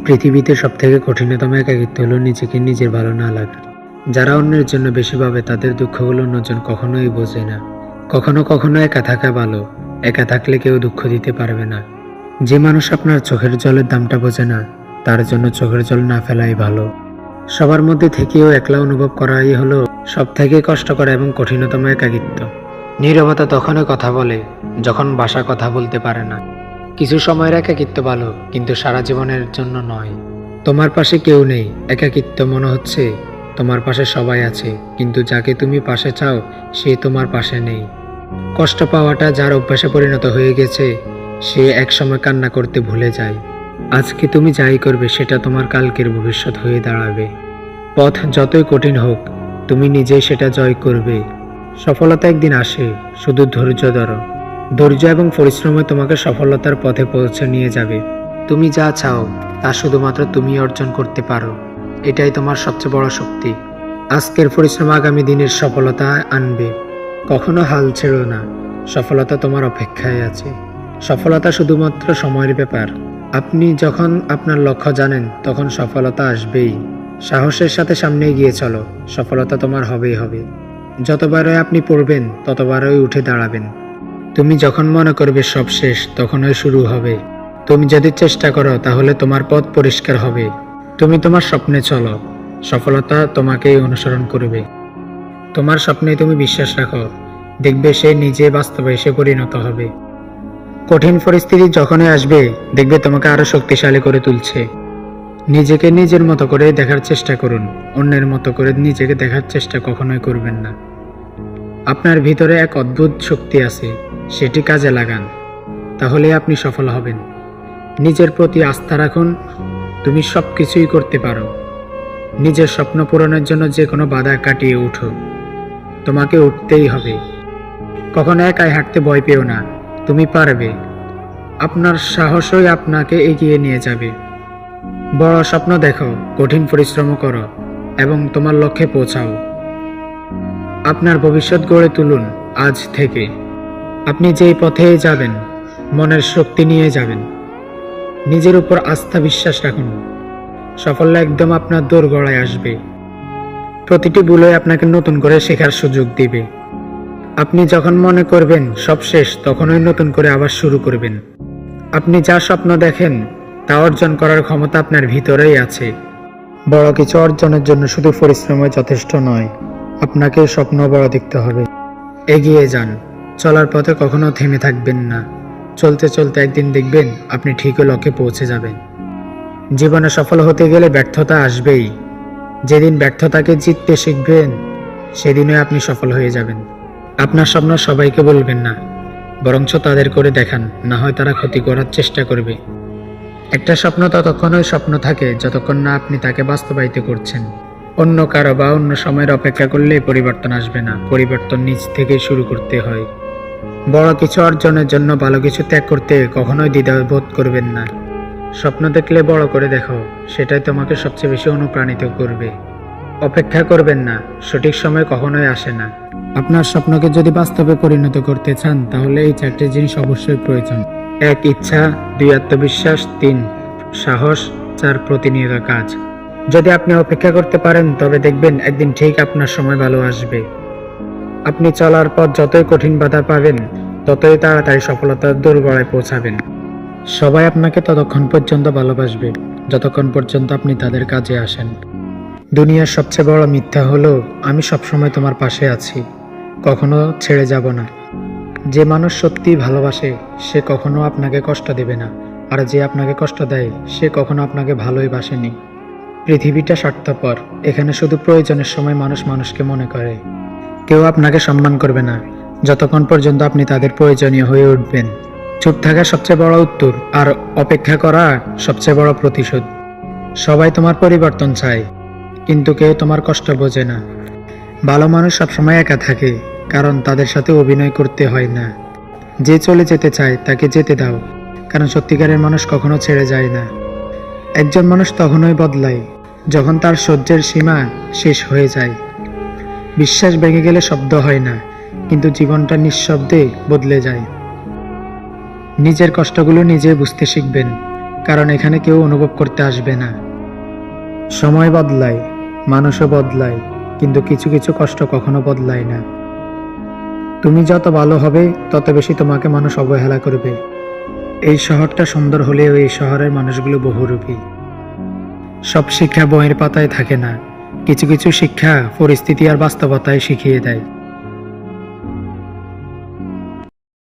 পৃথিবীতে সবথেকে কঠিনতম একাকিত্ব হলো নিজেকে নিজের ভালো না লাগা। যারা অন্যের জন্য বেশি ভাবে তাদের দুঃখগুলো অন্যজন কখনোই বোঝে না। কখনো কখনো একা থাকা ভালো, একা থাকলে কেউ দুঃখ দিতে পারবে না। যে মানুষ আপনার চোখের জলের দামটা বোঝে না, তার জন্য চোখের জল না ফেলাই ভালো। সবার মধ্যে থেকেও একলা অনুভব করাই হলো সবথেকে কষ্টকর এবং কঠিনতম একাকিত্ব। নীরবতা তখনই কথা বলে যখন ভাষা কথা বলতে পারে না। কিছু সময়ের একাকিত্ব ভালো, কিন্তু সারা জীবনের জন্য নয়। তোমার পাশে কেউ নেই, একাকিত্ব মনে হচ্ছে তোমার পাশে সবাই আছে, কিন্তু যাকে তুমি পাশে চাও সে তোমার পাশে নেই। কষ্ট পাওয়াটা যার অভ্যাসে পরিণত হয়ে গেছে, সে একসময় কান্না করতে ভুলে যায়। আজকে তুমি যাই করবে সেটা তোমার কালকের ভবিষ্যৎ হয়ে দাঁড়াবে। পথ যতই কঠিন হোক, তুমি নিজেই সেটা জয় করবে। সফলতা একদিন আসে, শুধু ধৈর্য ধরো। ধৈর্য এবং পরিশ্রমে তোমাকে সফলতার পথে পৌঁছে নিয়ে যাবে। তুমি যা চাও তা শুধুমাত্র তুমি অর্জন করতে পারো, এটাই তোমার সবচেয়ে বড় শক্তি। আজকের পরিশ্রম আগামী দিনের সফলতা আনবে। কখনো হাল ছেড়ো না, সফলতা তোমার অপেক্ষায় আছে। সফলতা শুধুমাত্র সময়ের ব্যাপার। আপনি যখন আপনার লক্ষ্য জানেন, তখন সফলতা আসবেই। সাহসের সাথে সামনে এগিয়ে চলো, সফলতা তোমার হবেই হবে। যতবারই আপনি পড়বেন, ততবারই উঠে দাঁড়াবেন। তুমি যখন মনে করবে সব শেষ, তখনই শুরু হবে। তুমি যদি চেষ্টা করো, তাহলে তোমার পথ পরিষ্কার হবে। তুমি তোমার স্বপ্নে চলো, সফলতা তোমাকেই অনুসরণ করবে। তোমার স্বপ্নে তুমি বিশ্বাস রাখো, দেখবে সে নিজে বাস্তবে এসে পরিণত হবে। কঠিন পরিস্থিতি যখনই আসবে, দেখবে তোমাকে আরো শক্তিশালী করে তুলছে। নিজেকে নিজের মতো করে দেখার চেষ্টা করুন, অন্যের মতো করে নিজেকে দেখার চেষ্টা কখনোই করবেন না। আপনার ভিতরে এক অদ্ভুত শক্তি আছে, সেটি কাজে লাগান, তাহলে আপনি সফল হবেন। নিজের প্রতি আস্থা রাখুন, তুমি সব কিছুই করতে পারো। নিজের স্বপ্ন পূরণের জন্য যে কোনো বাধা কাটিয়ে উঠো, তোমাকে উঠতেই হবে। কখনো একাই হাঁটতে ভয় পেও না, তুমি পারবে। আপনার সাহসই আপনাকে এগিয়ে নিয়ে যাবে। বড় স্বপ্ন দেখো, কঠিন পরিশ্রম করো এবং তোমার লক্ষ্যে পৌঁছাও। আপনার ভবিষ্যৎ গড়ে তুলুন আজ থেকে। আপনি যেই পথে যাবেন, মনের শক্তি নিয়ে যাবেন। নিজের উপর আস্থা বিশ্বাস রাখুন, সাফল্য একদম আপনার দোরগোড়ায় আসবে। প্রতিটি ভুলই আপনাকে নতুন করে শেখার সুযোগ দিবে। আপনি যখন মনে করবেন সব শেষ, তখনই নতুন করে আবার শুরু করবেন। আপনি যা স্বপ্ন দেখেন তা অর্জন করার ক্ষমতা আপনার ভিতরেই আছে। বড় কিছু অর্জনের জন্য শুধু পরিশ্রমই যথেষ্ট নয়, আপনাকে স্বপ্ন বড় দেখতে হবে। এগিয়ে যান, চলার পথে কখনো থেমে থাকবেন না। চলতে চলতে একদিন দেখবেন আপনি ঠিকই লক্ষ্যে পৌঁছে যাবেন। জীবনে সফল হতে গেলে ব্যর্থতা আসবেই। যেদিন ব্যর্থতাকে জিততে শিখবেন, সেদিনই আপনি সফল হয়ে যাবেন। আপনার স্বপ্ন সবাইকে বলবেন না, বরঞ্চ তাদের করে দেখান, না হয় তারা ক্ষতি করার চেষ্টা করবে। একটা স্বপ্ন ততক্ষণই স্বপ্ন থাকে যতক্ষণ না আপনি তাকে বাস্তবায়িত করছেন। অন্য কারো বা অন্য সময়ের অপেক্ষা করলে পরিবর্তন আসবে না, পরিবর্তন নিজ থেকে শুরু করতে হয়। বড় কিছু অর্জনের জন্য ভালো কিছু ত্যাগ করতে কখনোই দ্বিধাবোধ করবেন না। স্বপ্ন দেখলে বড় করে দেখো, সেটাই তোমাকে সবচেয়ে বেশি অনুপ্রাণিত করবে। অপেক্ষা করবেন না, সঠিক সময় কখনোই আসে না। আপনার স্বপ্নকে যদি বাস্তবে পরিণত করতে চান, তাহলে এই 4টি জিনিস অবশ্যই প্রয়োজন। 1 ইচ্ছা, 2 আত্মবিশ্বাস, 3 সাহস, 4 প্রতিনিয়ত কাজ। যদি আপনি অপেক্ষা করতে পারেন, তবে দেখবেন একদিন ঠিক আপনার সময় ভালো আসবে। আপনি চলার পথ যতই কঠিন বাধা পাবেন, ততই তাড়াতাড়ি সফলতার দোরগোড়ায় পৌঁছাবেন। সবাই আপনাকে ততক্ষণ পর্যন্ত ভালোবাসবে, যতক্ষণ পর্যন্ত আপনি তাদের কাজে আসেন। দুনিয়ার সবচেয়ে বড় মিথ্যা হলো, আমি সবসময় তোমার পাশে আছি, কখনো ছেড়ে যাব না। যে মানুষ সত্যিই ভালোবাসে, সে কখনো আপনাকে কষ্ট দেবে না, আর যে আপনাকে কষ্ট দেয়, সে কখনো আপনাকে ভালোই বাসেনি। পৃথিবীটা স্বার্থপর, এখানে শুধু প্রয়োজনের সময় মানুষ মানুষকে মনে করে। কেউ আপনাকে সম্মান করবে না যতক্ষণ পর্যন্ত আপনি তাদের প্রয়োজনীয় হয়ে উঠবেন। চুপ থাকা সবচেয়ে বড় উত্তর, আর অপেক্ষা করা সবচেয়ে বড় প্রতিশোধ। সবাই তোমার পরিবর্তন চায়, কিন্তু কেউ তোমার কষ্ট বোঝে না। ভালো মানুষ সবসময় একা থাকে, কারণ তাদের সাথে অভিনয় করতে হয় না। যে চলে যেতে চায় তাকে যেতে দাও, কারণ সত্যিকারের মানুষ কখনো ছেড়ে যায় না। একজন মানুষ তখনই বদলায় যখন তার সহ্যের সীমা শেষ হয়ে যায়। বিশ্বাস ভেঙে গেলে শব্দ হয় না, কিন্তু জীবনটা নিঃশব্দে বদলে যায়। নিজের কষ্টগুলো নিজে বুঝতে শিখবেন, কারণ এখানে কেউ অনুভব করতে আসবে না। সময় বদলায়, মানুষও বদলায়, কিন্তু কিছু কিছু কষ্ট কখনো বদলায় না। তুমি যত ভালো হবে তত বেশি তোমাকে মানুষ অবহেলা করবে। এই শহরটা সুন্দর হলেও এই শহরের মানুষগুলো বহুরূপী। সব শিক্ষা বইয়ের পাতায় থাকে না, কিছু কিছু শিক্ষা পরিস্থিতি আর বাস্তবতায় শিখিয়ে দেয়।